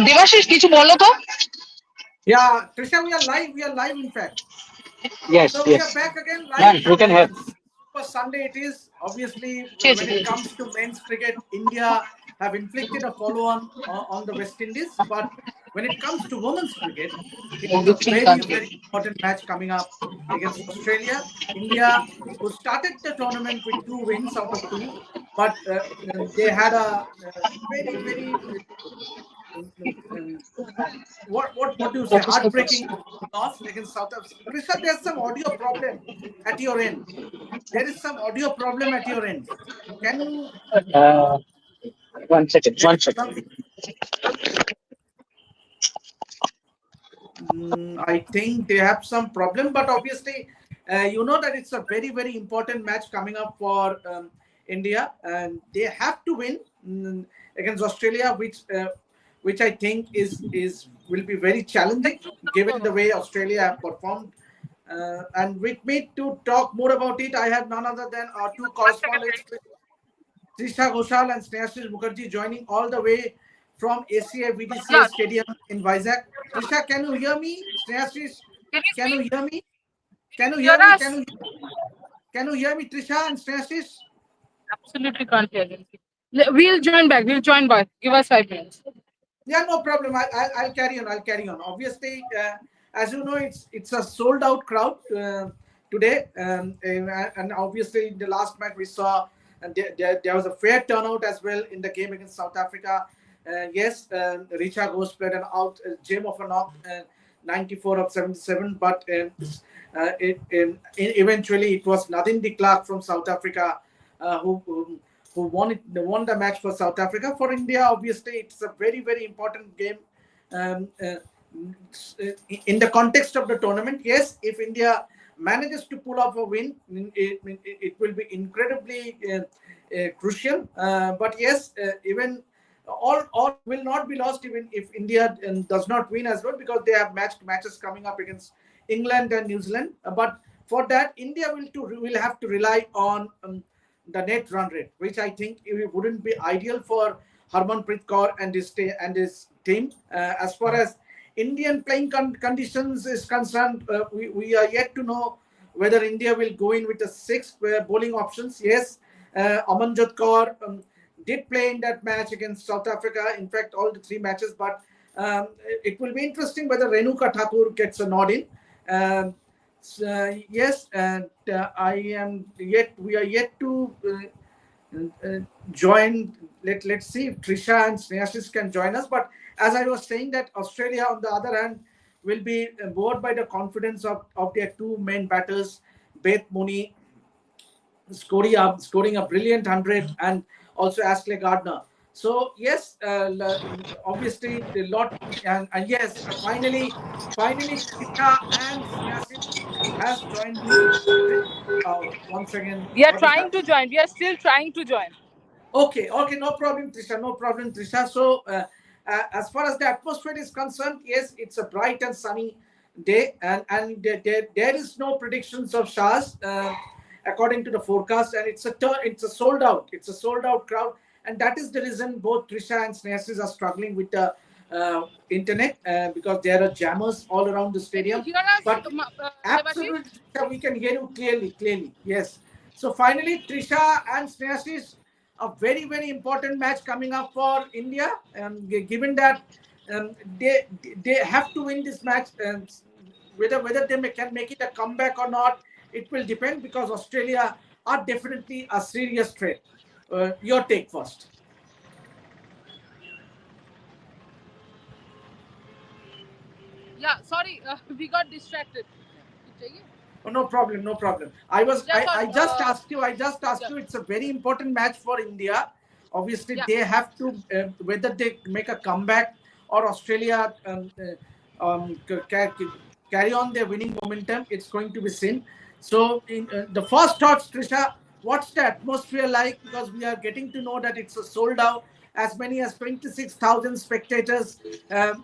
দেবাশিস কিছু বলো তো। Yeah, Trisha, we are live. We are live, in fact. Yes, So we are yes. back again Yeah, live we for can hear. Super Sunday. It is obviously Cheers, when it cheers. comes to men's cricket, India have inflicted a follow-on on the West Indies. But when it comes to women's cricket, it is a very very important match coming up against Australia. India, who started the tournament with 2 wins out of 2, but they had a very very what do you say, heartbreaking loss against South Africa. Krishna, there's some audio problem at your end. There is some audio problem at your end. Can you? Uh, One second, There one is second. some. I think they have some problem, but obviously, you know that it's a very very important match coming up for India, and they have to win against Australia, which I think is will be very challenging given the way Australia have performed. And with me to talk more about it, I have none other than our two correspondents, Trisha Ghoshal and Snehashish Mukherjee, joining all the way from ACA VDCA Yeah, Stadium in Vizag. Trisha, can you hear me? Snehashish, can you can speak? you hear me? Can you Hear hear me? us? Can you hear me, Trisha and Snehashish? Absolutely can't hear you. We'll join back. We'll join back. Give us 5 minutes. Yeah, no problem. I'll carry on. I'll carry on. Obviously, as you know, it's a sold out crowd today, and obviously in the last match we saw, and there was a fair turnout as well in the game against South Africa. Yes, Richa Ghosh played an out gem of a knock, 94 of 77, but eventually it was Nadine de Klerk from South Africa who won the match for South Africa. For India, obviously, it's a very very important game. Um, uh, in the context of the tournament, yes, if India manages to pull off a win, it will be incredibly crucial. But yes, even all will not be lost even if India does not win as well, because they have matches coming up against England and New Zealand. But for that, India will have to rely on the net run rate, which I think it wouldn't be ideal for Harmanpreet Kaur and his team. As far as Indian playing conditions is concerned, we are yet to know whether India will go in with the six bowling options. Yes, Amanjot Kaur did play in that match against South Africa. In fact, all the 3 matches. But it will be interesting whether Renuka Thakur gets a nod in. Yes, and we are yet to join. Let's see if Trisha and Snehashis can join us. But as I was saying, that Australia, on the other hand, will be bored by the confidence of their two main batters, Beth Mooney scoring a brilliant 100, and also Ashley Gardner. So yes, obviously a lot, and yes, finally, Krishna and Snehashis has joined me. Once again, We are what is trying to happening? join. We are still trying to join. Okay, no problem, Trisha, no problem, Trisha. So, as far as the atmosphere is concerned, yes, it's a bright and sunny day, and there is no predictions of showers according to the forecast, and it's a sold out crowd, and that is the reason both Trisha and Snehasis are struggling with the internet because there are jammers all around the Can you stadium. hear us, But Devashish? absolutely, Trisha, we can hear you clearly. Yes. So finally, Trisha and Snehasis, a very very important match coming up for India. Given that they have to win this match, and whether can make it a comeback or not, it will depend, because Australia are definitely a serious threat. Your take first. Yeah, sorry, we got distracted. Oh, no problem, no problem. I was Yeah, I sorry. just asked you. Yeah, It's a very important match for India. Obviously, yeah. they have to whether they make a comeback or Australia carry on their winning momentum. It's going to be seen. So, in the first thoughts, Trisha, what's the atmosphere like? Because we are getting to know that it's a sold out. As many as 26,000 spectators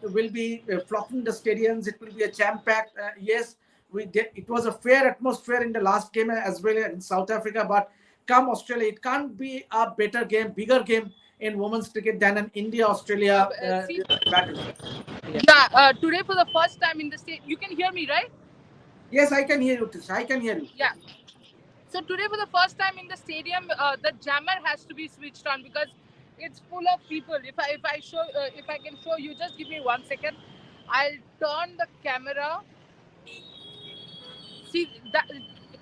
will be flocking the stadiums. It will be a jam packed. Yes, it was a fair atmosphere in the last game as well in South Africa. But come Australia, it can't be a better game, bigger game in women's cricket than an India-Australia See, battle. yeah, today for the first time in the state, you can hear me, right? Yes, I can hear you, Trisha. I can hear you. Yeah. So today, for the first time in the stadium, the jammer has to be switched on because it's full of people. If I can show you, just give me 1 second. I'll turn the camera. See that?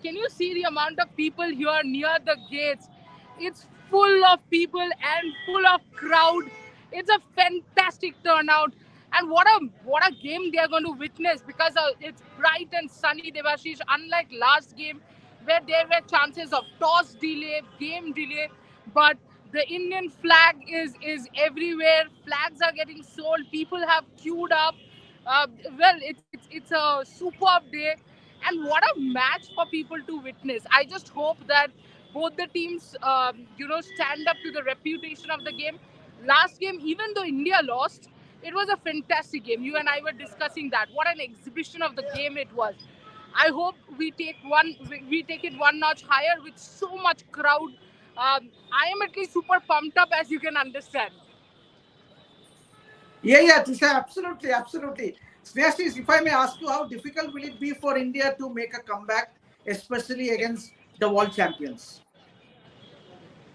Can you see the amount of people here near the gates? It's full of people and full of crowd. It's a fantastic turnout, and what a game they are going to witness because it's bright and sunny. Devashish, unlike last game where there were chances of toss delay, game delay, but the Indian flag is everywhere. Flags are getting sold. People have queued up. Well, it's a superb day, and what a match for people to witness. I just hope that both the teams, stand up to the reputation of the game. Last game, even though India lost, it was a fantastic game. You and I were discussing that. What an exhibition of the game it was. I hope we take it one notch higher with so much crowd. I am at least super pumped up, as you can understand. Yeah, Trisha, absolutely, absolutely. Snehasis, if I may ask you, how difficult will it be for India to make a comeback, especially against the world champions?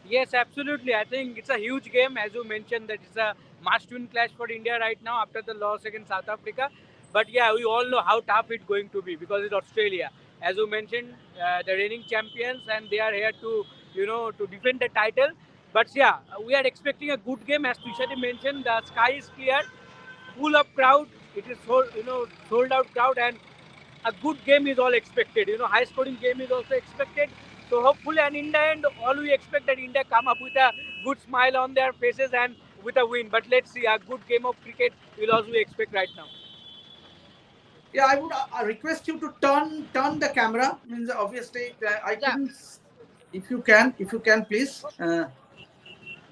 Yes, absolutely. I think it's a huge game, as you mentioned, that it's a must-win clash for India right now after the loss against South Africa. But yeah, we all know how tough it's going to be because it's Australia. As you mentioned, the reigning champions, and they are here to, to defend the title. But yeah, we are expecting a good game. As Tushari mentioned, the sky is clear, full of crowd. It is sold out crowd, and a good game is all expected. High scoring game is also expected. So hopefully, and in the end, all we expect that India come up with a good smile on their faces and with a win. But let's see, a good game of cricket will also we expect right now. Yeah, I would request you to turn the camera. Means obviously I Yeah, couldn't. If you can, please.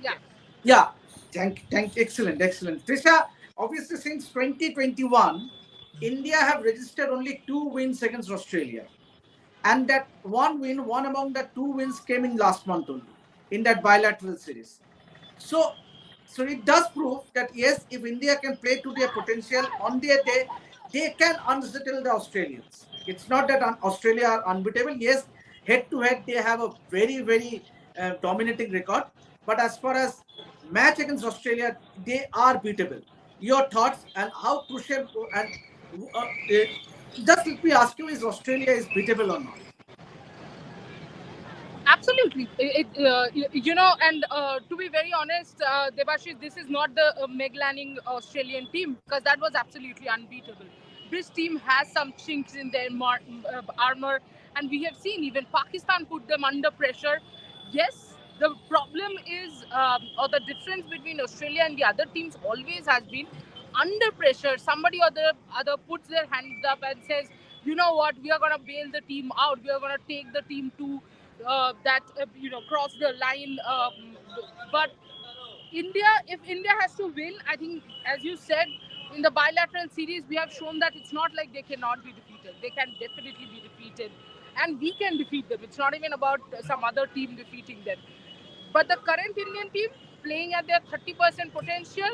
yeah. Yeah, excellent. Trisha, obviously since 2021, India have registered only 2 wins against Australia, and that one among the 2 wins came in last month only in that bilateral series. So, so it does prove that yes, if India can play to their potential on their day, they can unsettle the Australians. It's not that Australia are unbeatable. Yes, head to head they have a very dominating record. But as far as match against Australia, they are beatable. Your thoughts and how crucial and just let me ask you: Is Australia is beatable or not? Absolutely. And to be very honest, Debashish, this is not the Meg Lanning Australian team because that was absolutely unbeatable. This team has some chinks in their armor, and we have seen even Pakistan put them under pressure. Yes, the problem is, or the difference between Australia and the other teams always has been under pressure. Somebody or the other puts their hands up and says, you know what, we are going to bail the team out. We are going to take the team to cross the line. But if India has to win, I think, as you said, in the bilateral series, we have shown that it's not like they cannot be defeated. They can definitely be defeated, and we can defeat them. It's not even about some other team defeating them. But the current Indian team, playing at their 30% potential,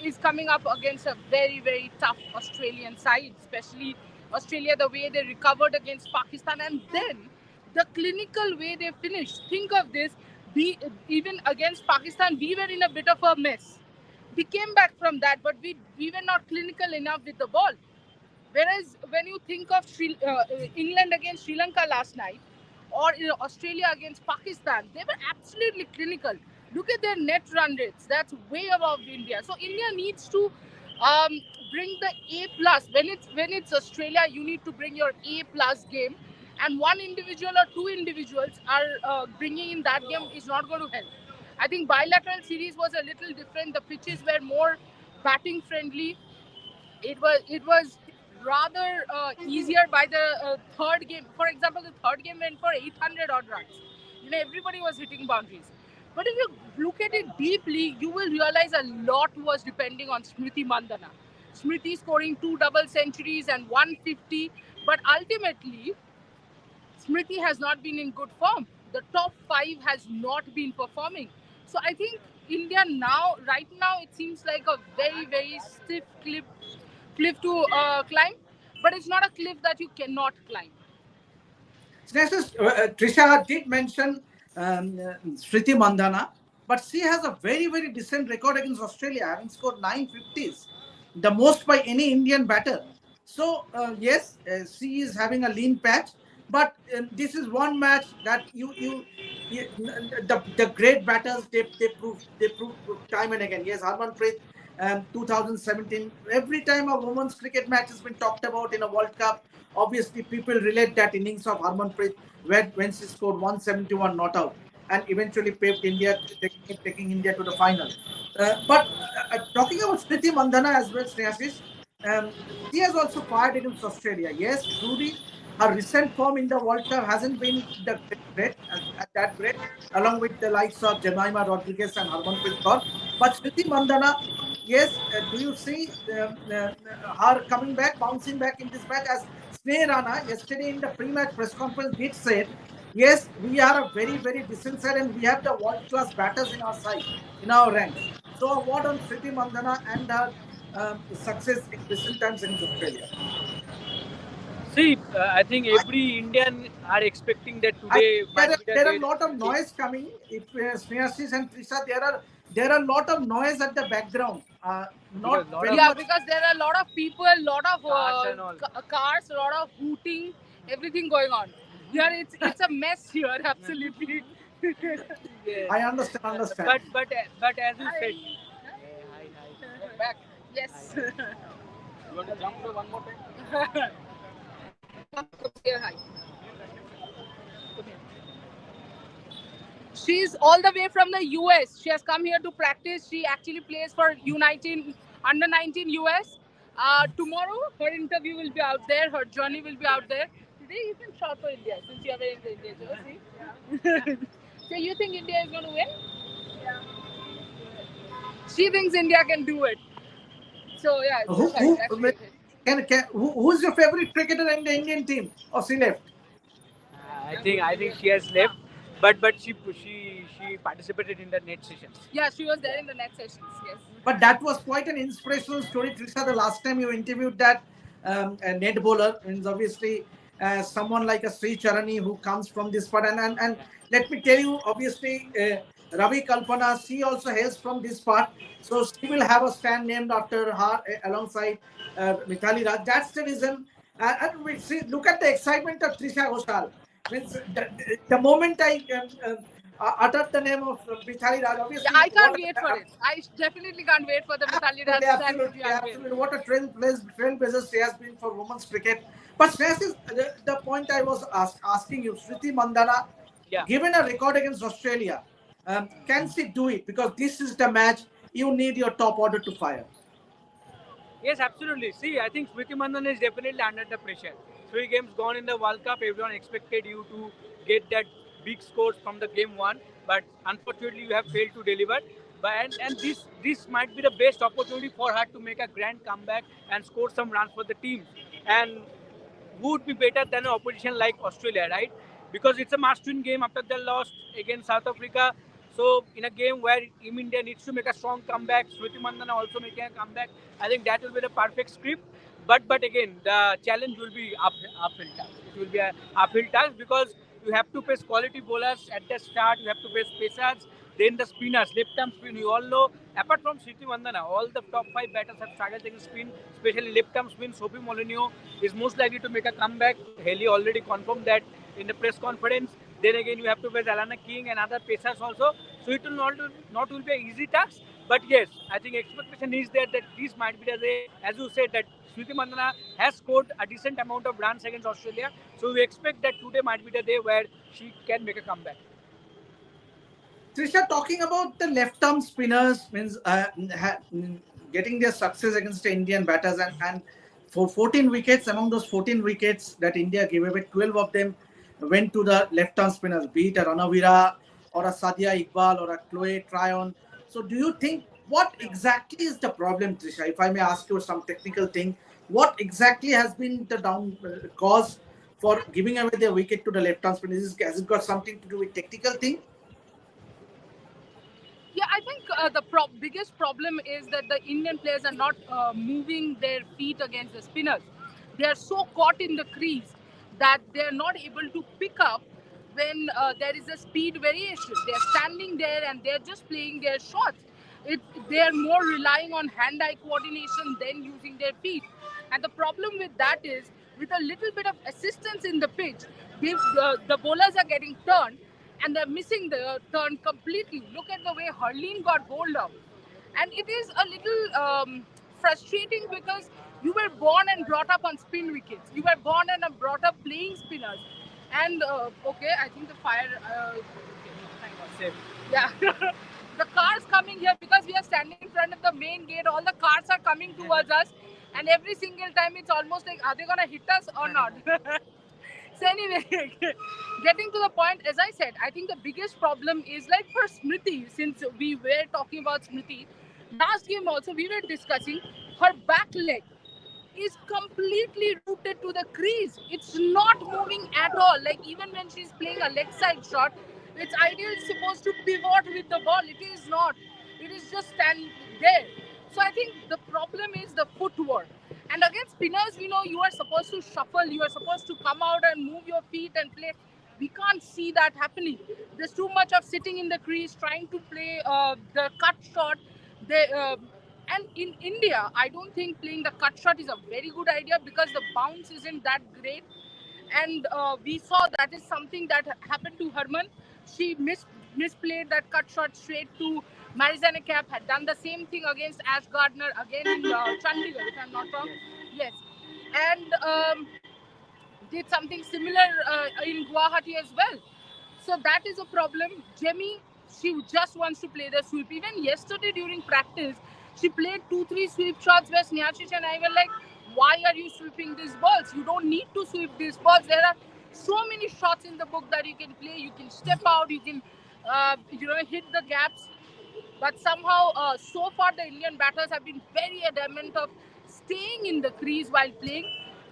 is coming up against a very tough Australian side, especially Australia, the way they recovered against Pakistan, and then the clinical way they finished. Think of this: even against Pakistan, we were in a bit of a mess. We came back from that, but we were not clinical enough with the ball. Whereas when you think of England against Sri Lanka last night, or Australia against Pakistan, they were absolutely clinical. Look at their net run rates; that's way above India. So India needs to um, bring the A plus. When it's Australia, you need to bring your A plus game, and one individual or two individuals are bringing in that game is not going to help. I think bilateral series was a little different. The pitches were more batting friendly. It was rather easier by the third game. For example, the third game went for 800 odd runs. Everybody was hitting boundaries. But if you look at it deeply, you will realize a lot was depending on Smriti Mandana. Smriti scoring two double centuries and 150, but ultimately Smriti has not been in good form. The top five has not been performing. So I think India now, right now, it seems like a very, very stiff cliff to climb, but it's not a cliff that you cannot climb. Trisha did mention Smriti Mandhana, but she has a very, very decent record against Australia, having scored 950s, the most by any Indian batter. So, yes, she is having a lean patch, but this is one match that the great batters they prove time and again. Yes, Harmanpreet, 2017. Every time a women's cricket match has been talked about in a World Cup, obviously people relate that innings of Harmanpreet when she scored 171 not out and eventually paved India, taking India to the final. But talking about Smriti Mandhana as well, Snehashish, um, she has also fired against Australia. Yes, truly, her recent form in the World Cup hasn't been that great, along with the likes of Jemima Rodriguez and Harmanpreet Kaur. But Smriti Mandhana, yes, do you see her coming back, bouncing back in this match? As Sneh Rana yesterday in the pre-match press conference did say, yes, we are a very, very decent side and we have the world-class batters in our side, in our ranks. So a word on Smriti Mandhana and her success in recent times against Australia. See, I think every Indian are expecting that I today there might are be the there are a day. lot of noise coming. If Snehasis and Trisha, there are a lot of noise at the background. Because Not lot very of Yeah, much. because there are a lot of people, a lot of cars and all. cars, a lot of hooting, everything going on. Here it's a mess here, absolutely. Yes. I understand. Understand. But as you said, Back. Yes. You want to jump for one more time? Say hi. She's all the way from the US. She has come here to practice. She actually plays for U19 under 19 US. Tomorrow her interview will be out there. Her journey will be out there. Today you can shout for India since you are wearing the India jersey. Yeah. So you think India is going to win? Yeah. She thinks India can do it. So yeah, Who that's right. who That's really who's your favorite cricketer in the Indian team? Or she left? I think she has left, but she participated in the net sessions. Yeah, she was there in the next sessions. Yes. But that was quite an inspirational story, Trisha. The last time you interviewed that net bowler, means obviously someone like a Sri Charani who comes from this part. And let me tell you, obviously, Ravi Kalpana, she also hails from this part. So she will have a stand named after her alongside Mithali Raj. That's the reason. And we see, look at the excitement of Trisha Ghoshal. Means the moment I uttered the name of Mithali Raj, Yeah, obviously, I can't what wait for it. I definitely can't wait for the Mithali Raj Absolutely, stand to absolutely, be unveiled. absolutely. What a trailblazer she has been for women's cricket. But Shreyas is the point I was asking you. Smriti Mandhana, Yeah. given a record against Australia, can she do it? Because this is the match you need your top order to fire. Yes, absolutely. See, I think Smriti Mandan is definitely under the pressure. 3 games gone in the World Cup, everyone expected you to get that big scores from the game one, but unfortunately you have failed to deliver. But and this might be the best opportunity for her to make a grand comeback and score some runs for the team. And who would be better than an opposition like Australia, right? Because it's a must-win game after they lost against South Africa. So in a game where Team India needs to make a strong comeback, Smriti Mandana also making a comeback, I think that will be the perfect script. But again, the challenge will be uphill task. It will be a uphill task because you have to face quality bowlers at the start. You have to face pacers, then the spinners, left arm spin. You all know. Apart from Smriti Mandana, all the top 5 batters have struggled against spin, especially left arm spin. Sophie Molineux is most likely to make a comeback. Haley already confirmed that in the press conference. Then again, you have to face Alana King and other pacers also. So it will not will be an easy task. But yes, I think expectation is there that this might be the day, as you said, that Smriti Mandana has scored a decent amount of runs against Australia. So we expect that today might be the day where she can make a comeback. Trisha, talking about the left arm spinners means getting their success against the Indian batters and for 14 wickets, among those 14 wickets that India gave away, 12 of them went to the left arm spinners, be it a Ranavira or a Sadia Iqbal or a Chloe Tryon. So do you think what exactly is the problem, Trisha? If I may ask you some technical thing, what exactly has been the down cause for giving away the wicket to the left arm spinners? Has it got something to do with technical thing? Yeah, I think the biggest problem is that the Indian players are not moving their feet against the spinners. They are so caught in the crease that they are not able to pick up when there is a speed variation. They are standing there and they are just playing their shots. They are more relying on hand-eye coordination than using their feet. And the problem with that is, with a little bit of assistance in the pitch, the bowlers are getting turned and they're missing the turn completely. Look at the way Harleen got bowled out. And it is a little frustrating because you were born and brought up on spin wickets. You were born and brought up playing spinners. And okay, I think the fire. Okay, yeah. The cars coming here because we are standing in front of the main gate. All the cars are coming towards us, and every single time it's almost like, are they gonna hit us or not? So anyway, getting to the point, as I said, I think the biggest problem is like for Smriti, since we were talking about Smriti, last game also we were discussing her back leg is completely rooted to the crease. It's not moving at all. Like even when she's playing a leg side shot, it's ideally supposed to pivot with the ball. It is not. It is just stand there. So I think the problem is the footwork. And against spinners, we know you are supposed to shuffle. You are supposed to come out and move your feet and play. We can't see that happening. There's too much of sitting in the crease, trying to play the cut shot. They, and in India, I don't think playing the cut shot is a very good idea because the bounce isn't that great. And we saw that is something that happened to Harman. She misplayed that cut shot straight to Marizanne Cap, had done the same thing against Ash Gardner again in Chandigarh, if I'm not wrong. Yes. And did something similar in Guwahati as well. So that is a problem. Jemmy, she just wants to play the sweep. Even yesterday during practice, she played 2-3 sweep shots where Snehasis and I were like, why are you sweeping these balls? You don't need to sweep these balls. There are so many shots in the book that you can play. You can step out, you can hit the gaps. But somehow, so far, the Indian batters have been very adamant of staying in the crease while playing.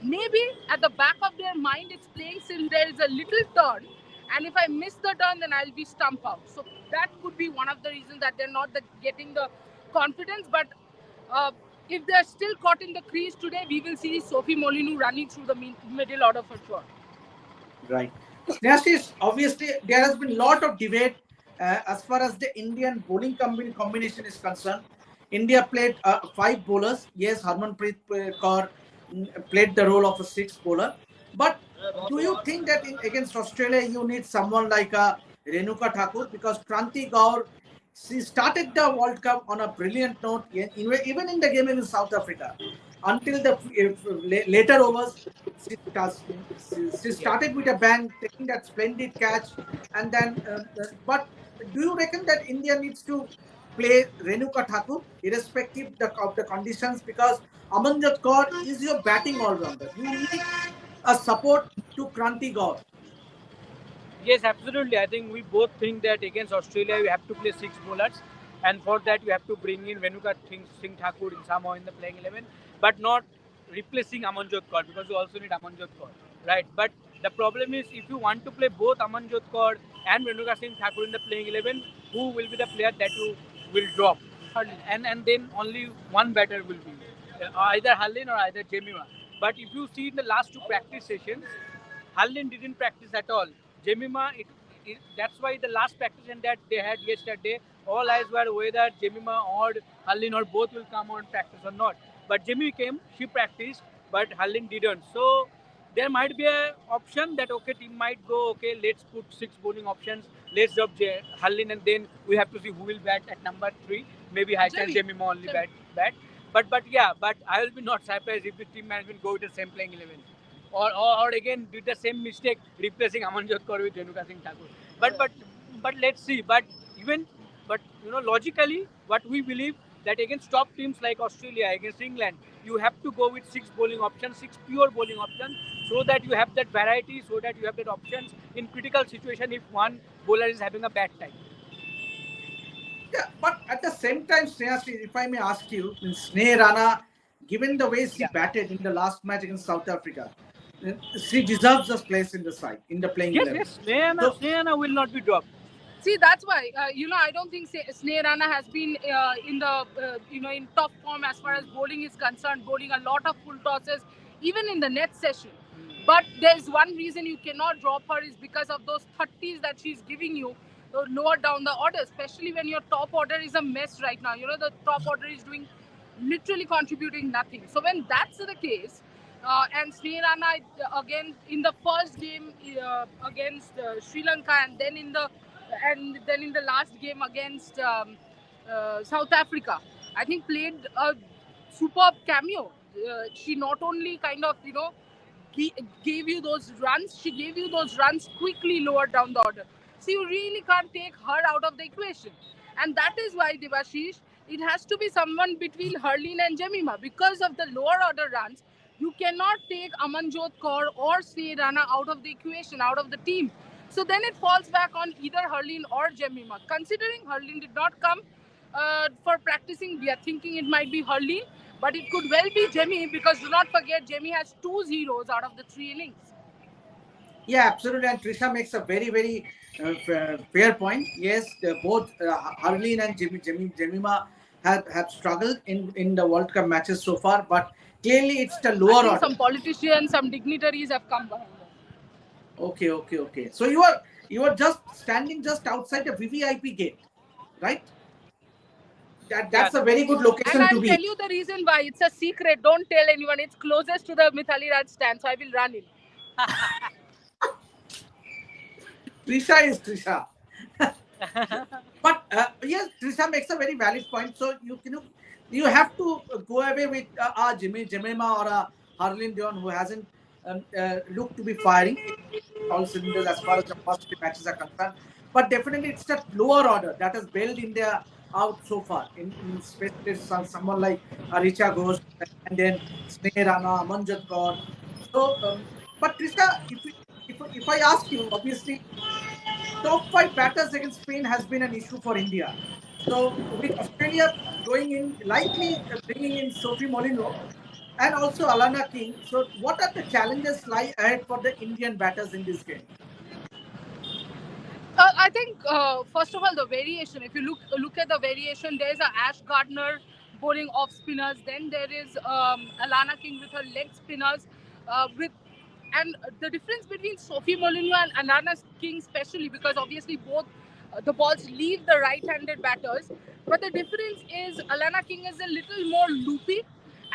Maybe at the back of their mind, it's playing since there is a little turn. And if I miss the turn, then I'll be stumped out. So that could be one of the reasons that they're not getting the confidence. But if they're still caught in the crease today, we will see Sophie Molyneux running through the middle order for sure. Right. Snehasis, obviously, there has been a lot of debate as far as the Indian bowling combination is concerned. India played 5 bowlers. Yes, Harmanpreet Kaur played the role of a 6th bowler. But do you think that against Australia, you need someone like Renuka Thakur? Because Kranti Gaur, she started the World Cup on a brilliant note, even in the game against South Africa. Until the later overs, she started with a bang, taking that splendid catch. And then, but do you reckon that India needs to play Renuka Thakur, irrespective of the conditions? Because Amanjot Kaur is your batting all-rounder. You need a support to Kranti Gaur. Yes, absolutely. I think we both think that against Australia you have to play 6 bowlers, and for that you have to bring in Renuka Singh Thakur in somehow in the playing 11, but not replacing Amanjot Kaur, because you also need Amanjot Kaur, right? But the problem is, if you want to play both Amanjot Kaur and Renuka Singh Thakur in the playing 11, who will be the player that you will drop? And then only one batter will be either Harleen or either Jemima. But if you see in the last 2 practice sessions, Harleen didn't practice at all. Jemima, that's why the last practice and that they had yesterday, all eyes were whether Jemima or Harleen or both will come on practice or not. But Jemima came, she practiced, but Harleen didn't. So there might be an option that, okay, team might go, okay, let's put 6 bowling options, let's drop Harleen, and then we have to see who will bat at number 3. Maybe Haishan Jemima only bat. But I will be not surprised if the team management go with the same playing 11. Or again did the same mistake replacing Amanjot Kaur with Renuka Singh Thakur. But let's see. But logically, what we believe that against top teams like Australia, against England, you have to go with 6 bowling options, 6 pure bowling options, so that you have that variety, so that you have that options in critical situation if one bowler is having a bad time. Yeah, but at the same time, Snehasis, if I may ask you, Sneh Rana, given the way she batted in the last match against South Africa, she deserves a place in the side, in the playing 11. Yes, Sneh Rana will not be dropped. See, that's why I don't think Sneh Rana has been in the in top form as far as bowling is concerned, bowling a lot of full tosses, even in the net session. But there's one reason you cannot drop her is because of those 30s that she's giving you lower down the order, especially when your top order is a mess right now. The top order is doing literally contributing nothing. So when that's the case, and Sri Rana again in the first game against Sri Lanka, and then in the last game against South Africa, I think played a superb cameo. She not only kind of gave you those runs, she gave you those runs quickly lower down the order. So you really can't take her out of the equation. And that is why, Devashish, it has to be someone between Harleen and Jemima. Because of the lower order runs, you cannot take Amanjot Kaur or Sri Rana out of the equation, out of the team. So then it falls back on either Harleen or Jemima. Considering Harleen did not come for practicing, we are thinking it might be Harleen, but it could well be Jemmy, because do not forget, Jemmy has 2 zeros out of the 3 innings. Yeah, absolutely. And Trisha makes a very, very fair point. Yes, both Harleen and Jemima have struggled in the World Cup matches so far, but clearly it's the lower I think order. some politicians, some dignitaries have come behind them. Okay. So you are just standing just outside the VVIP gate, right? That's a very good location And to I'll be. tell you the reason why. It's a secret. Don't tell anyone. It's closest to the Mithali Raj stand, so I will run in. Trisha is Trisha. But yes, Trisha makes a very valid point. So you have to go away with Jemima or Harleen Dion, who hasn't looked to be firing all cylinders as far as the first 3 matches are concerned. But definitely it's that lower order that has bailed India out so far. In especially someone like Aricha Ghosh and then Sneh Rana, Amanjot Kaur. So, but Trisha, if I ask you, obviously top 5 batters against Spain has been an issue for India. So with Australia going in, likely bringing in Sophie Molino and also Alana King. So what are the challenges lie ahead for the Indian batters in this game? I think first of all the variation. If you look at the variation, there's a Ash Gardner bowling off spinners. Then there is Alana King with her leg spinners. And the difference between Sophie Molyneux and Alana King, especially because obviously both the balls leave the right-handed batters, but the difference is Alana King is a little more loopy,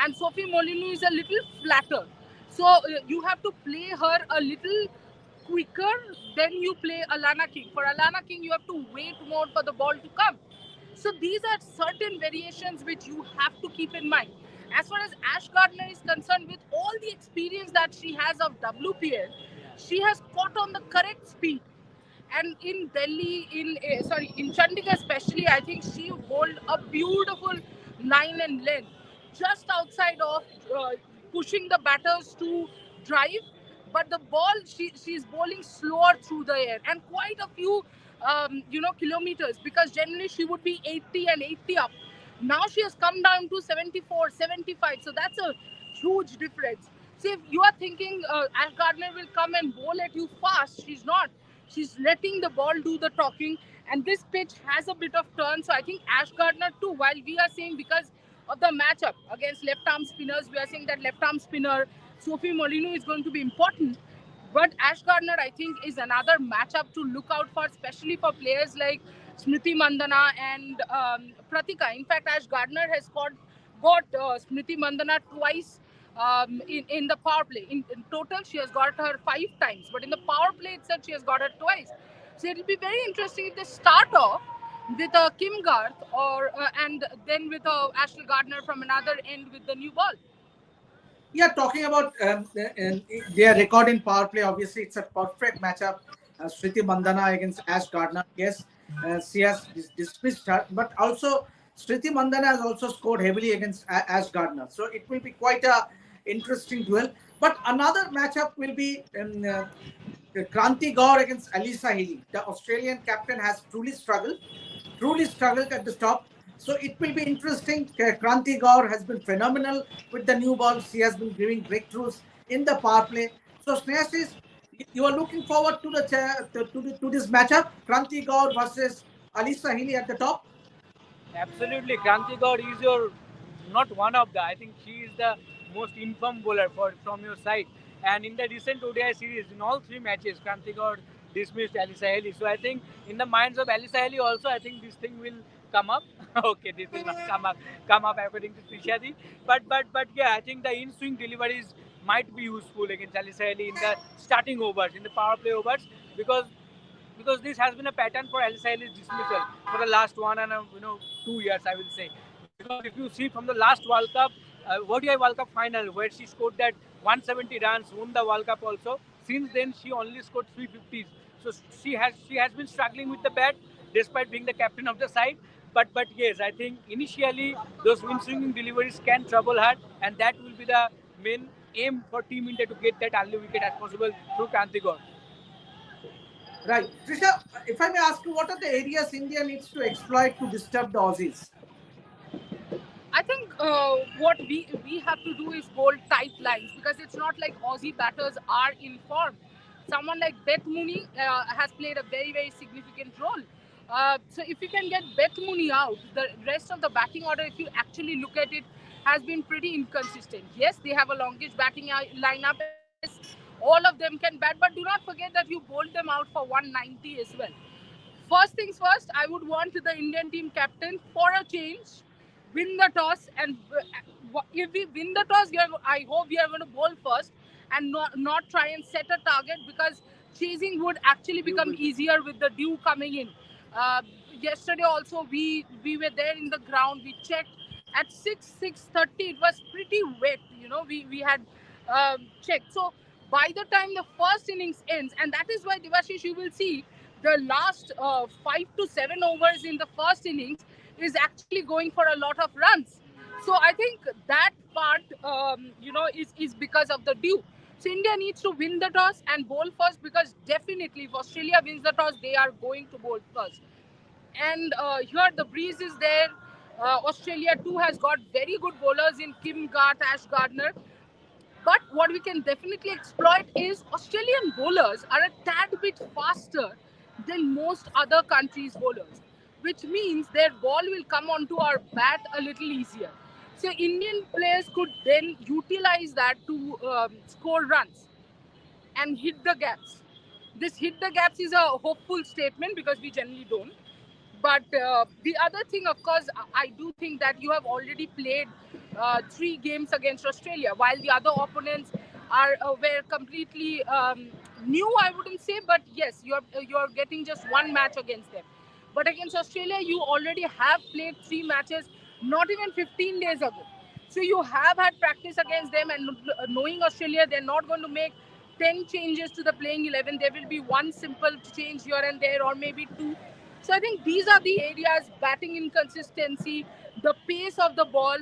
and Sophie Molyneux is a little flatter. So you have to play her a little quicker than you play Alana King. For Alana King, you have to wait more for the ball to come. So these are certain variations which you have to keep in mind. As far as Ash Gardner is concerned, with all the experience that she has of WPL, she has caught on the correct speed. And in Delhi, in Chandigarh especially, I think she bowled a beautiful line and length, just outside of pushing the batters to drive. But the ball, she's bowling slower through the air and quite a few, kilometers, because generally she would be 80 and 80 up. Now she has come down to 74, 75. So that's a huge difference. See, if you are thinking Ash Gardner will come and bowl at you fast, she's not. She's letting the ball do the talking, and this pitch has a bit of turn. So I think Ash Gardner too. While we are saying because of the matchup against left-arm spinners, we are saying that left-arm spinner Sophie Molyneux is going to be important. But Ash Gardner, I think, is another matchup to look out for, especially for players like Smriti Mandana and Pratika. In fact, Ash Gardner has got Smriti Mandana twice in the power play. In total, she has got her 5 times, but in the power play itself, she has got her twice. So it'll be very interesting if they start off with a Kim Garth and then with a Ashley Gardner from another end with the new ball. Yeah, talking about their record in power play, obviously it's a perfect matchup. Sriti Mandana against Ash Gardner. Yes, she has dismissed her, but also Sriti Mandana has also scored heavily against Ash Gardner. So it will be quite a interesting duel. But another matchup will be Kranti Gaur against Alisa Healy. The Australian captain has truly struggled at the top. So it will be interesting. Kranti Gaur has been phenomenal with the new ball. She has been giving breakthroughs in the power play. So Snehasis, You are looking forward to to this matchup, Kranti Gaur versus Ali Sahili at the top. Absolutely, Kranti Gaur is your not one of the. I think she is the most informed bowler from your side. And in the recent ODI series, in all three matches, Kranti Gaur dismissed Alisa Haley. So I think in the minds of Alisa Haley also, I think this thing will come up. Okay, this will not come up according to Trishadi. But yeah, I think the in swing deliveries might be useful against Alisa Haley in the starting overs, in the power play overs, because this has been a pattern for Al Sahil's dismissal for the last 2 years, I will say. Because if you see from the last World Cup, ODI World Cup final, where she scored that 170 runs, won the World Cup also. Since then, she only scored 350s. So she has been struggling with the bat, despite being the captain of the side. But yes, I think initially those wind swinging deliveries can trouble her, and that will be the main aim for Team India to get that early wicket as possible through Kanti Gaur. Right, Trisha. If I may ask you, what are the areas India needs to exploit to disturb the Aussies? I think what we have to do is bowl tight lines because it's not like Aussie batters are in form. Someone like Beth Mooney has played a very significant role. So if you can get Beth Mooney out, the rest of the batting order, if you actually look at it, has been pretty inconsistent. Yes, they have a longish batting lineup, and yes, all of them can bat, but do not forget that you bowled them out for 190 as well. First things first, I would want the Indian team captain for a change, win the toss, and if we win the toss, I hope we are going to bowl first and not try and set a target because chasing would actually become easier with the dew coming in. Uh, Yesterday also we were there in the ground. We checked at 6:30. It was pretty wet. We had checked. So by the time the first innings ends, and that is why Devashish, you will see the last 5 to 7 overs in the first innings is actually going for a lot of runs. So I think that part, is because of the dew. So India needs to win the toss and bowl first because definitely if Australia wins the toss, they are going to bowl first. And here the breeze is there. Australia too has got very good bowlers in Kim Garth, Ash Gardner. But what we can definitely exploit is Australian bowlers are a tad bit faster than most other countries' bowlers, which means their ball will come onto our bat a little easier. So Indian players could then utilize that to score runs and hit the gaps. This hit the gaps is a hopeful statement because we generally don't. But the other thing, of course, I do think that you have already played 3 games against Australia, while the other opponents were completely new. I wouldn't say, but yes, you're getting just one match against them. But against Australia, you already have played 3 matches, not even 15 days ago. So you have had practice against them, and knowing Australia, they're not going to make 10 changes to the playing 11. There will be one simple change here and there, or maybe two. So I think these are the areas: batting inconsistency, the pace of the ball,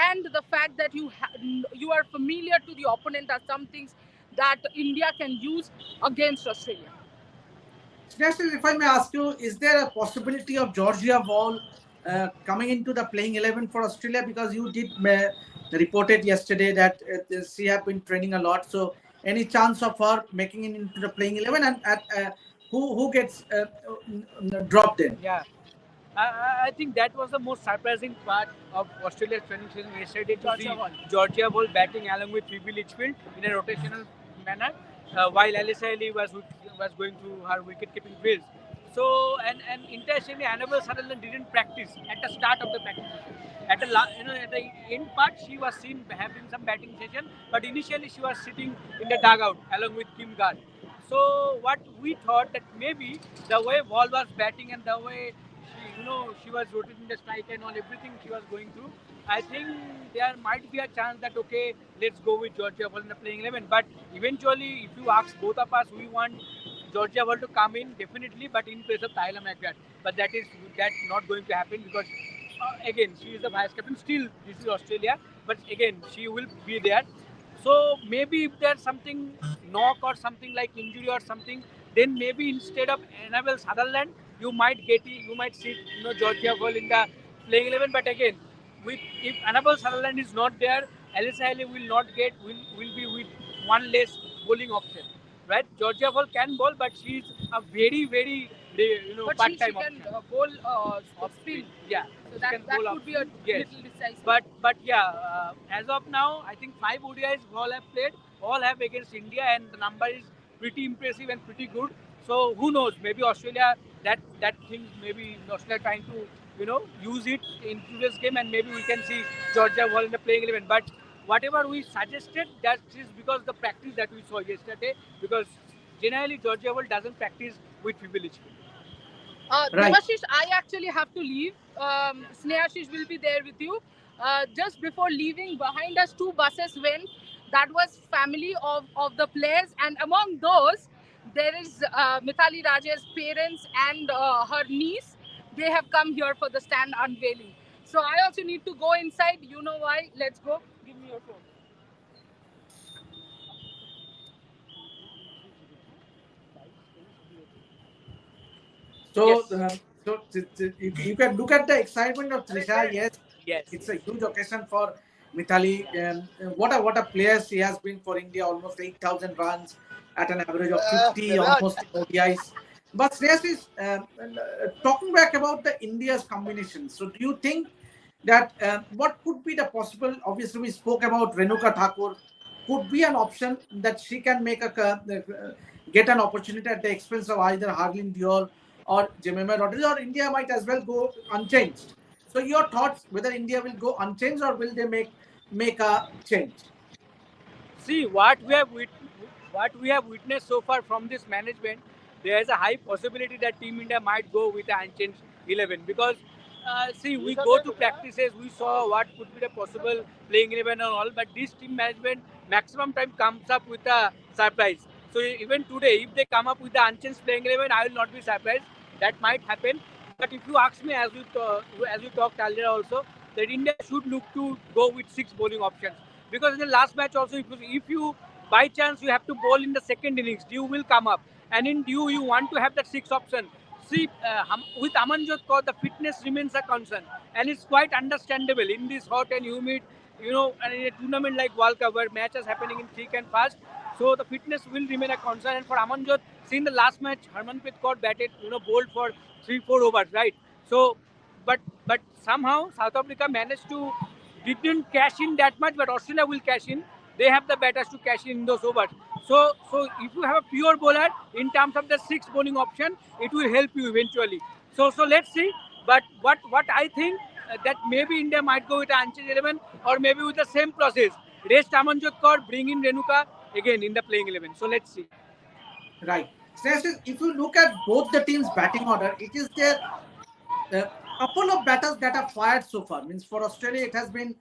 and the fact that you are familiar to the opponent are some things that India can use against Australia. Next, if I may ask you, is there a possibility of Georgia Wall coming into the playing 11 for Australia? Because you did reported yesterday that she have been training a lot. So, any chance of her making it into the playing 11, and who gets dropped in? Yeah, I think that was the most surprising part of Australia's training season yesterday to see Georgia Ball batting along with Phoebe Litchfield in a rotational manner, while Alice Haley was going through her wicket-keeping drills. So, and interestingly, Annabelle Sutherland didn't practice at the start of the practice session. At the end part, she was seen having some batting session, but initially she was sitting in the dugout along with Kim Garth. So what we thought that maybe the way Ball was batting and the way she was rotating the strike and all everything she was going through, I think there might be a chance that okay, let's go with Georgia Ball in the playing 11. But eventually, if you ask both of us, we want Georgia Ball to come in definitely, but in place of Tyler McGrath. But that's not going to happen because again she is the vice captain. Still, this is Australia, but again she will be there. So maybe if there's something knock or something like injury or something, then maybe instead of Annabelle Sutherland, you might see Georgia Ball in the playing 11. But again, if Annabelle Sutherland is not there, Alice Haley will not get will be with one less bowling option. right? Georgia Ball can bowl, but she's a very But she part-time can option. bowl Off spin. spin. Yeah, So she can that bowl off could be a spin. Yes, little decisive. but yeah, as of now, I think 5 ODIs all have played, all have against India, and the number is pretty impressive and pretty good. So who knows? Maybe Australia, that thing, maybe Australia trying to use it in today's game, and maybe we can see Georgia Ball in the playing 11. But whatever we suggested, that is because the practice that we saw yesterday, because generally Georgia Ball doesn't practice with Fibonacci. Right. Devashish, I actually have to leave. Snehashish will be there with you. Just before leaving, behind us, two buses went. That was family of the players, and among those, there is Mithali Raj's parents and her niece. They have come here for the stand unveiling. So I also need to go inside. You know why? Let's go. Give me your phone. So, Yes, you can look at the excitement of Trisha. Yes, yes, it's a huge occasion for Mithali. What a player she has been for India. Almost 8,000 runs at an average of 50, almost ODIs. But Shreyas is talking back about the India's combination. So, do you think that what could be the possible? Obviously, we spoke about Renuka Thakur. Could be an option that she can make get an opportunity at the expense of either Harleen Dior or Jemima Rodriguez, or India might as well go unchanged. So, your thoughts whether India will go unchanged or will they make a change? see what we have witnessed so far from this management. There is a high possibility that Team India might go with an unchanged 11 because see, we go to practices, we saw what could be the possible playing 11 and all, but this team management maximum time comes up with a surprise. So even today, if they come up with the unchanged playing 11, I will not be surprised. That might happen. But if you ask me, as we talked earlier also, that India should look to go with 6 bowling options because in the last match also, if you by chance you have to bowl in the second innings, Dew will come up, and in Dew you want to have that 6 option. See, with Amanjot Kaur, the fitness remains a concern, and it's quite understandable in this hot and humid, and in a tournament like World Cup where matches happening in thick and fast. So the fitness will remain a concern. And for Amanjot, see in the last match, Harmanpreet Kaur batted, bowled for 3-4 overs, right? So, but somehow South Africa managed to didn't cash in that much, but Australia will cash in. They have the batters to cash in those overs. So if you have a pure bowler in terms of the 6 bowling option, it will help you eventually. So let's see. But what I think that maybe India might go with an unchanged 11 or maybe with the same process. Rest Amanjot Kaur, bring in Renuka again in the playing 11. So let's see. Right. Shreyas, if you look at both the teams' batting order, it is their uh, couple of batters that have fired so far. Means for Australia, it has been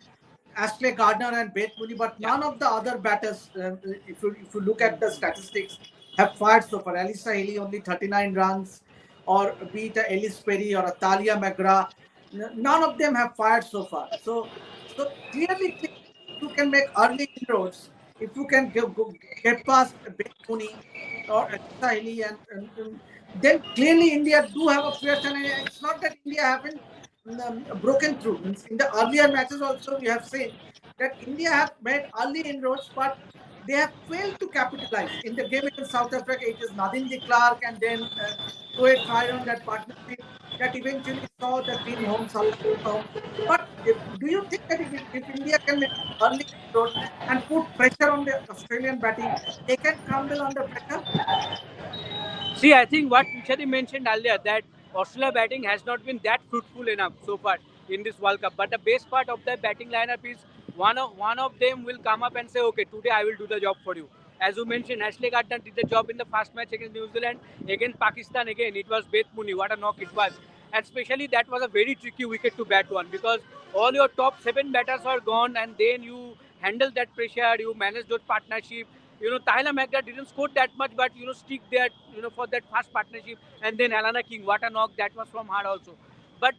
Ashley Gardner and Beth Mooney, but Yeah. none of the other batters, if you look at the statistics, have fired so far. Alisa Haley only 39 runs, or be it a Ellis Perry or a Talia McGrath, none of them have fired so far. So clearly, you can make early inroads if you can get past Beth Mooney or Alisa Haley, and then clearly India do have a fair chance. And it's not that India haven't broken through. Means in the earlier matches also we have seen that India have made early inroads, but they have failed to capitalize. In the game against South Africa, it is Nadine de Klerk and then Kuwait Tyrone, that partnership that eventually saw the team home, South Africa home. But do you think that if India can make early inroads and put pressure on the Australian batting, they can crumble under pressure? See, I think what Richard mentioned earlier that Australia batting has not been that fruitful enough so far in this World Cup. But the best part of the batting lineup is one of them will come up and say, "Okay, today I will do the job for you." As you mentioned, Ashley Gardner did the job in the first match against New Zealand. Against Pakistan, again it was Beth Mooney. What a knock it was! And especially that was a very tricky wicket to bat on because all your top 7 batters are gone, and then you handle that pressure. You manage those partnership. Tyler McGrath didn't score that much, but stick there, for that fast partnership. And then Alana King, what a knock that was from her also. But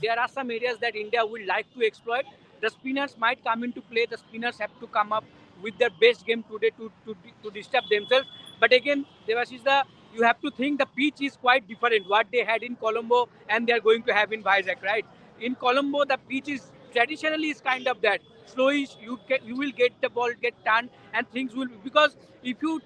there are some areas that India would like to exploit. The spinners might come into play. The spinners have to come up with their best game today to disturb themselves. But again, Devashish, you have to think the pitch is quite different. What they had in Colombo and they are going to have in Vizag, right? In Colombo, the pitch is traditionally is kind of that slowish. You will get the ball get turned and things will because if you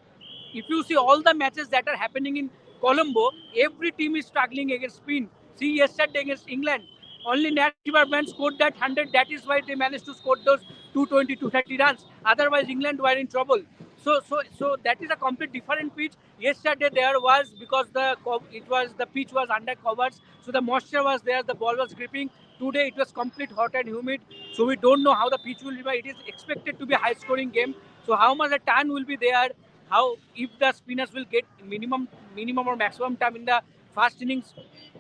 if you see all the matches that are happening in Colombo, every team is struggling against spin. See yesterday against England, only Nat Shiverman scored that 100. That is why they managed to score those 220, 230 runs. Otherwise, England were in trouble. So that is a complete different pitch. Yesterday there was, because the pitch was under covers, so the moisture was there, the ball was gripping. Today it was complete hot and humid, so we don't know how the pitch will be. It is expected to be a high scoring game. So how much the turn will be there? How, if the spinners will get minimum or maximum time in the first innings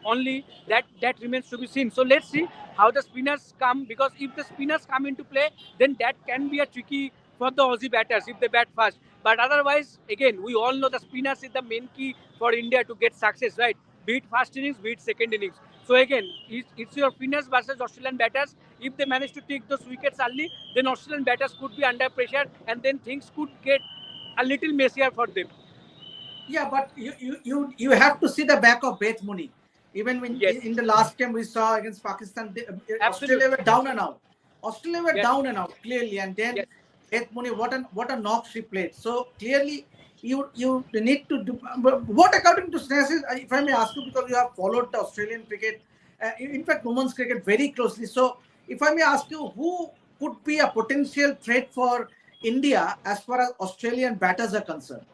only, that remains to be seen. So let's see how the spinners come, because if the spinners come into play, then that can be a tricky for the Aussie batters if they bat fast. But otherwise, again, we all know the spinners is the main key for India to get success, right? Be it first innings, be it second innings. So again, it's your spinners versus Australian batters. If they manage to take those wickets early, then Australian batters could be under pressure, and then things could get a little messier for them. Yeah, but you have to see the back of Beth Mooney. Even when Yes, in the last game we saw against Pakistan, Australia absolutely. were down and out. Australia were Yes, down and out clearly, and then yes. Beth Mooney, what a knock she played. So clearly, you need to do. What according to Sneha, if I may ask you, because you have followed the Australian cricket, in fact women's cricket very closely. So if I may ask you, who could be a potential threat for India as far as Australian batters are concerned?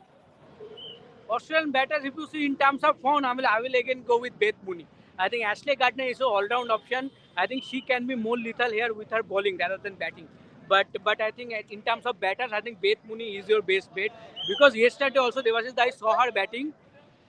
Australian batters, if you see in terms of form, I will again go with Beth Mooney. I think Ashley Gardner is an all-round option. I think she can be more lethal here with her bowling rather than batting. But I think in terms of batters, I think Beth Mooney is your best bet, because yesterday also there was I saw her batting.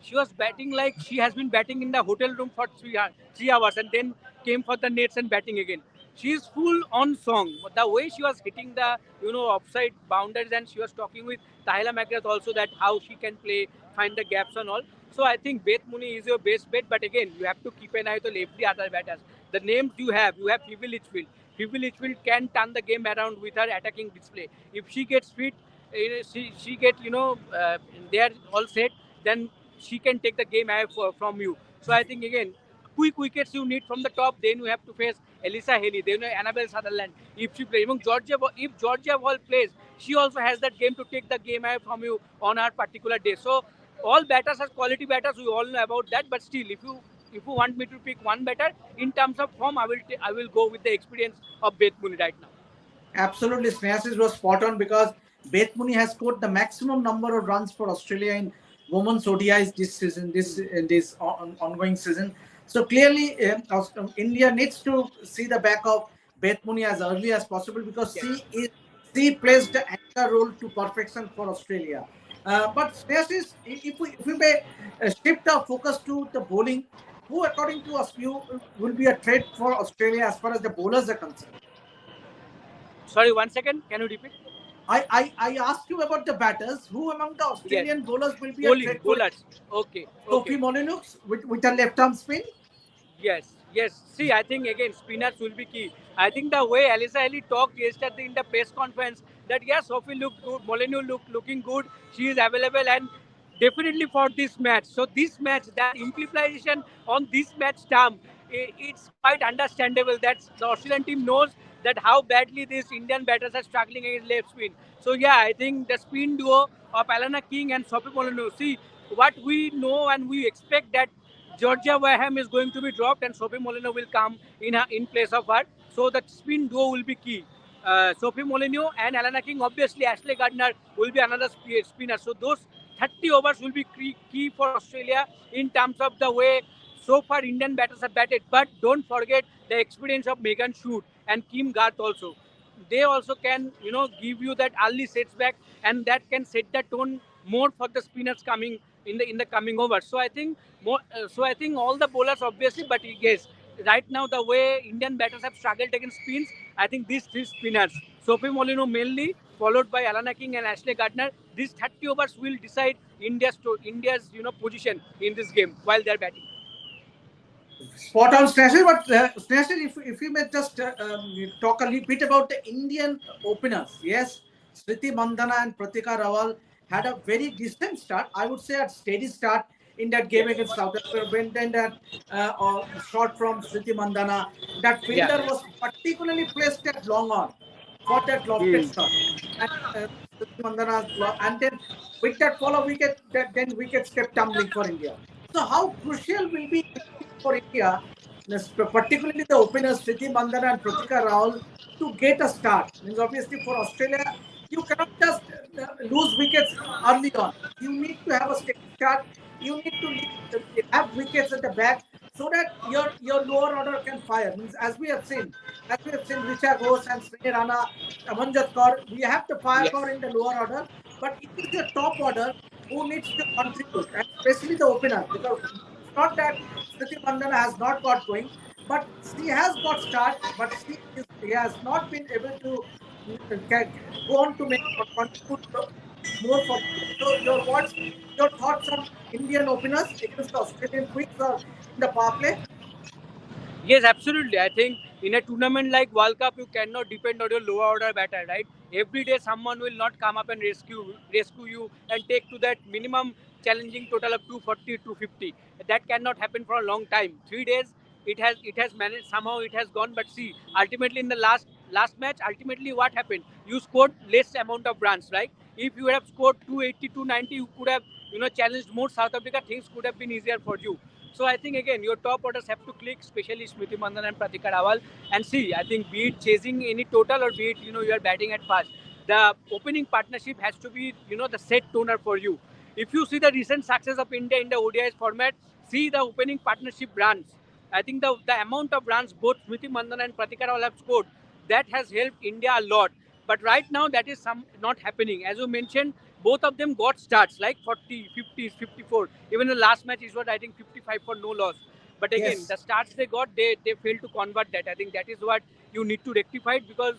She was batting like she has been batting in the hotel room for 3 hours, and then came for the nets and batting again. She is full on song. The way she was hitting the offside boundaries, and she was talking with Tahila McGrath also, that how she can play, find the gaps and all. So I think Beth Mooney is your best bet. But again, you have to keep an eye on every other batters. The names you have Phoebe Litchfield. Phoebe Litchfield can turn the game around with her attacking display. If she gets fit, she get they are all set, then she can take the game away from you. So I think again, quick wickets you need from the top. Then you have to face Elisa Haley, then Annabelle Sutherland. If she plays, even if Georgia Ball plays, she also has that game to take the game away from you on her particular day. So all batters are quality batters. We all know about that. But still, if you want me to pick one batter in terms of form, I will go with the experience of Beth Mooney right now. Absolutely, Snehasis was spot on because Beth Mooney has scored the maximum number of runs for Australia in women's ODIs this season, this ongoing season. So clearly, India needs to see the back of Beth Mooney as early as possible because Yes. she plays the anchor role to perfection for Australia. But Snehasis, if we may shift our focus to the bowling, who according to us you will be a threat for Australia as far as the bowlers are concerned? Sorry, 1 second. Can you repeat? I asked you about the batters. Who among the Yes. Australian bowlers will be a Bowling, threat for bowlers. Okay, Sophie okay. Molyneux with a left arm spin? Yes, yes. See, I think again spinners will be key. I think the way Alisa Ali talked yesterday in the press conference, that yes, Sophie looked good, Molyneux looking good. She is available, and definitely for this match. So this match, that implication on this match term, it's quite understandable that the Australian team knows that how badly these Indian batters are struggling against left spin. So yeah, I think the spin duo of Alana King and Sophie Molyneux. See, what we know and we expect that Georgia Waham is going to be dropped and Sophie Molyneux will come in place of her. So the spin duo will be key. Sophie Molyneux and Alana King, obviously Ashley Gardner will be another spinner. So those 30 overs will be key for Australia in terms of the way so far Indian batters have batted. But don't forget the experience of Megan Shoot and Kim Garth also. They also can, give you that early sets back, and that can set the tone more for the spinners coming in the coming overs. So I think all the bowlers obviously, but yes, right now the way Indian batters have struggled against spins, I think these three spinners, Sophie Molyneux mainly, followed by Alana King and Ashley Gardner, these 30 overs will decide India's position in this game while they're batting. Spot on, Snasher. But Snasher, if you may just talk a little bit about the Indian openers. Yes, Smriti Mandhana and Pratika Rawal had a very decent start. I would say a steady start in that game Yes. against South Africa. When then that shot from Smriti Mandhana, that Yeah. fielder was particularly placed at long on for that lofted Hmm. shot. And Smriti Mandhana's and then with that follow wicket, then wickets kept tumbling for India. So how crucial will be for India, particularly the openers Sriti Mandana and Pratika Rahul, to get a start? Means obviously for Australia, you cannot just lose wickets early on. You need to have a steady start. You need to have wickets at the back so that your lower order can fire. Means as we have seen Richa Ghosh and Sneha Rana, Amanjot Kaur, we have the firepower in the lower order, but it is your top order who needs to contribute, and especially the opener, because it's not that Smriti Mandana has not got going, but she has got start, but she has not been able to go on to make or contribute more for the team. So your thoughts on Indian openers against the Australian Queens or in the power play? Yes, absolutely. I think in a tournament like World Cup, you cannot depend on your lower order batter, right? Every day, someone will not come up and rescue you and take to that minimum challenging total of 240, 250. That cannot happen for a long time. 3 days, it has managed somehow. It has gone, but see, ultimately in the last match, ultimately what happened? You scored less amount of runs, right? If you have scored 280, 290, you could have challenged more South Africa. Things could have been easier for you. So I think again your top orders have to click, especially Smriti Mandan and Pratika Rawal. And see, I think be it chasing any total or be it you are batting at fast, the opening partnership has to be the set toner for you. If you see the recent success of India in the ODIs format, see the opening partnership runs. I think the amount of runs both Smriti Mandan and Pratika Rawal have scored, that has helped India a lot. But right now that is not happening. As you mentioned, both of them got starts like 40, 50, 54. Even the last match is what I think 55 for no loss. But again, Yes. the starts they got, they failed to convert that. I think that is what you need to rectify it, because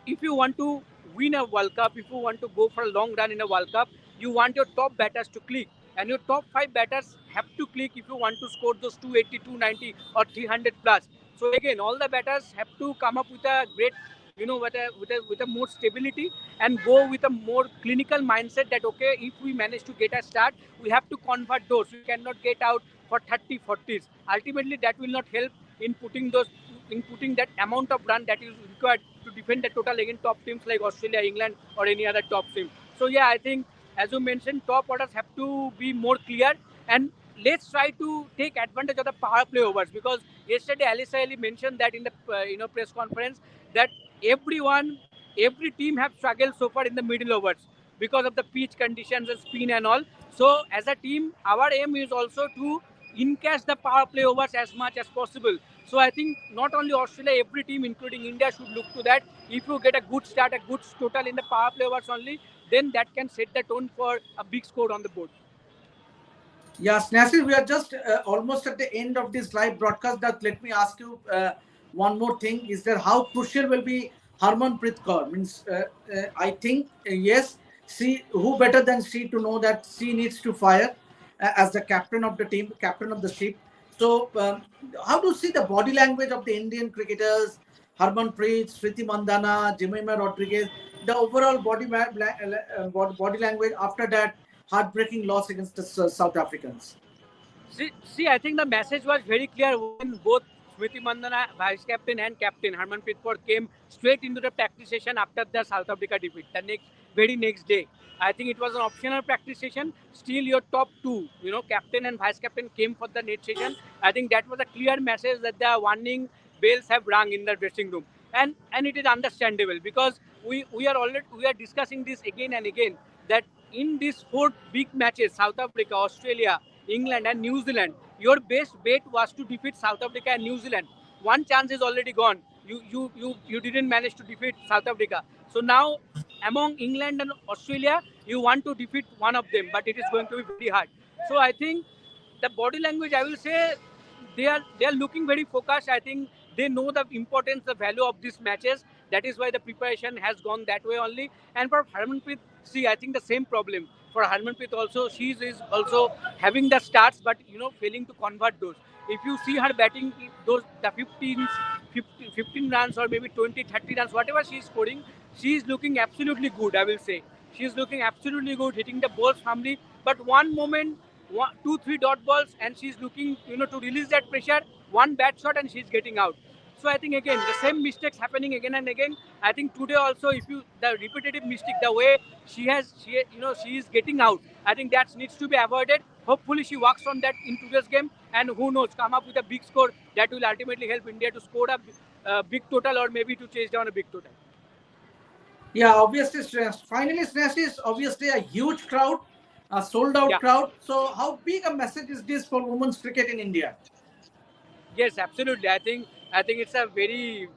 if you want to win a World Cup, if you want to go for a long run in a World Cup, you want your top batters to click. And your top five batters have to click if you want to score those 280, 290 or 300 plus. So again, all the batters have to come up with a great, with a more stability and go with a more clinical mindset that, okay, if we manage to get a start, we have to convert those. We cannot get out for 30, 40s. Ultimately, that will not help in putting that amount of run that is required to defend the total against top teams like Australia, England, or any other top team. So yeah, I think as you mentioned, top orders have to be more clear, and let's try to take advantage of the power play overs, because yesterday Alisa Ali mentioned that in the press conference that every team have struggled so far in the middle overs because of the pitch conditions and spin and all. So as a team, our aim is also to encash the power play overs as much as possible. So I think not only Australia, every team, including India, should look to that. If you get a good start, a good total in the power play overs only, then that can set the tone for a big score on the board. Yes, Nasir, we are just almost at the end of this live broadcast. That let me ask you one more thing: is that how crucial will be Harmanpreet Kaur? Means, I think yes, she who better than she to know that she needs to fire as the captain of the team, captain of the ship. So, how do you see the body language of the Indian cricketers, Harmanpreet, Smriti Mandana, Jemima Rodriguez, the overall body language after that heartbreaking loss against the South Africans? See, I think the message was very clear when both Smriti Mandana, vice captain, and captain Harmanpreet Kaur came straight into the practice session after the South Africa defeat. The very next day, I think it was an optional practice session. Still, your top two, captain and vice captain, came for the net session. I think that was a clear message that the warning bells have rung in the dressing room, and it is understandable, because we are discussing this again and again, that in these four big matches, South Africa, Australia, England, and New Zealand, your best bet was to defeat South Africa and New Zealand. One chance is already gone. You didn't manage to defeat South Africa. So now, among England and Australia, you want to defeat one of them, but it is going to be very hard. So I think the body language, I will say, they are looking very focused. I think they know the importance, the value of these matches. That is why the preparation has gone that way only. And for Harmanpreet, see, I think the same problem for Harmanpreet also. She is also having the starts, but failing to convert those. If you see her batting, those the 15 runs or maybe 20, 30 runs, whatever she is scoring, she is looking absolutely good. I will say she is looking absolutely good, hitting the balls firmly. But one moment, two, three dot balls, and she's looking, to release that pressure. One bad shot, and she's getting out. So I think again the same mistakes happening again and again. I think today also, if you the repetitive mistake, the way she is getting out, I think that needs to be avoided. Hopefully she works on that in today's game, and who knows, come up with a big score that will ultimately help India to score a big total, or maybe to chase down a big total. Yeah, obviously, finally, Snesh is obviously a huge crowd, a sold out Yeah. crowd. So, how big a message is this for women's cricket in India? Yes, absolutely. I think it's a very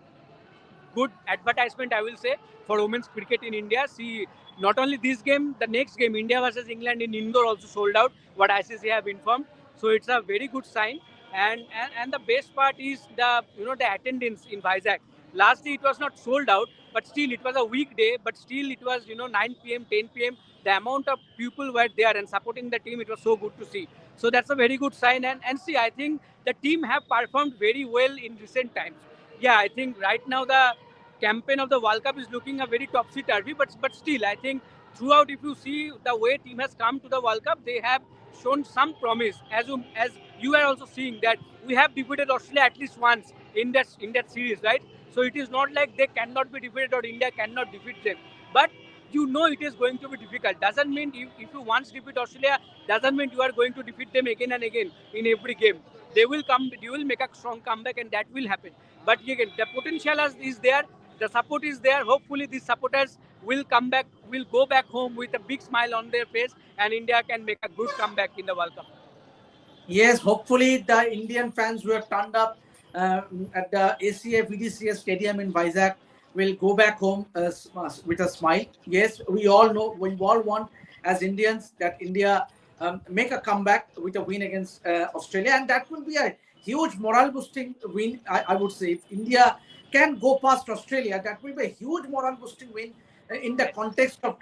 good advertisement, I will say, for women's cricket in India. See, not only this game, the next game, India versus England in Indore, also sold out, what ICC have informed. So it's a very good sign. And the best part is the attendance in Vizag. Last year it was not sold out, but still it was a weekday, but still it was 9 p.m., 10 p.m. The amount of people were there and supporting the team, it was so good to see. So that's a very good sign. And see, I think the team have performed very well in recent times. Yeah, I think right now the campaign of the World Cup is looking a very topsy-turvy, but still, I think throughout, if you see the way team has come to the World Cup, they have shown some promise. As you are also seeing that we have defeated Australia at least once in that series, right? So it is not like they cannot be defeated or India cannot defeat them, but it is going to be difficult. Doesn't mean if you once defeat Australia, doesn't mean you are going to defeat them again and again in every game. They will come. You will make a strong comeback, and that will happen. But again, the potential is there. The support is there. Hopefully, these supporters will come back, will go back home with a big smile on their face, and India can make a good comeback in the World Cup. Yes, hopefully the Indian fans who have turned up at the ACA VDCA Stadium in Vizag will go back home with a smile. Yes, we all know, we all want as Indians that India make a comeback with a win against Australia, and that will be a huge moral boosting win. I would say if India can go past Australia, that will be a huge moral boosting win in the Yes. context of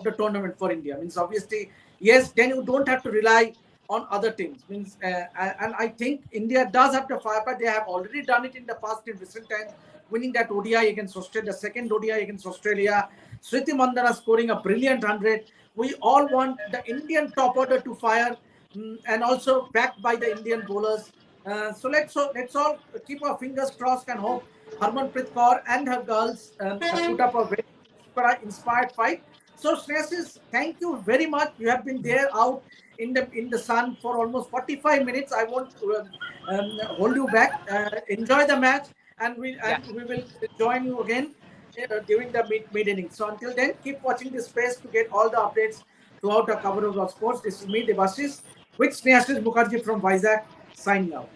the tournament for India. Means obviously, yes, then you don't have to rely on other teams. Means and I think India does have the firepower. They have already done it in the past in recent times, winning that ODI against Australia, the second ODI against Australia. Sriti Mandana scoring a brilliant 100. We all want the Indian top order to fire, and also backed by the Indian bowlers. So let's all keep our fingers crossed and hope Harmanpreet Kaur and her girls put up a very inspired fight. So Shreyasis, thank you very much. You have been there out in the sun for almost 45 minutes. I won't hold you back. Enjoy the match, and we Yeah. and we will join you again during the mid inning. So until then, keep watching this space to get all the updates throughout our coverage of sports. This is me, Devashis, with Snehashis Mukherjee from Vizag, signing out.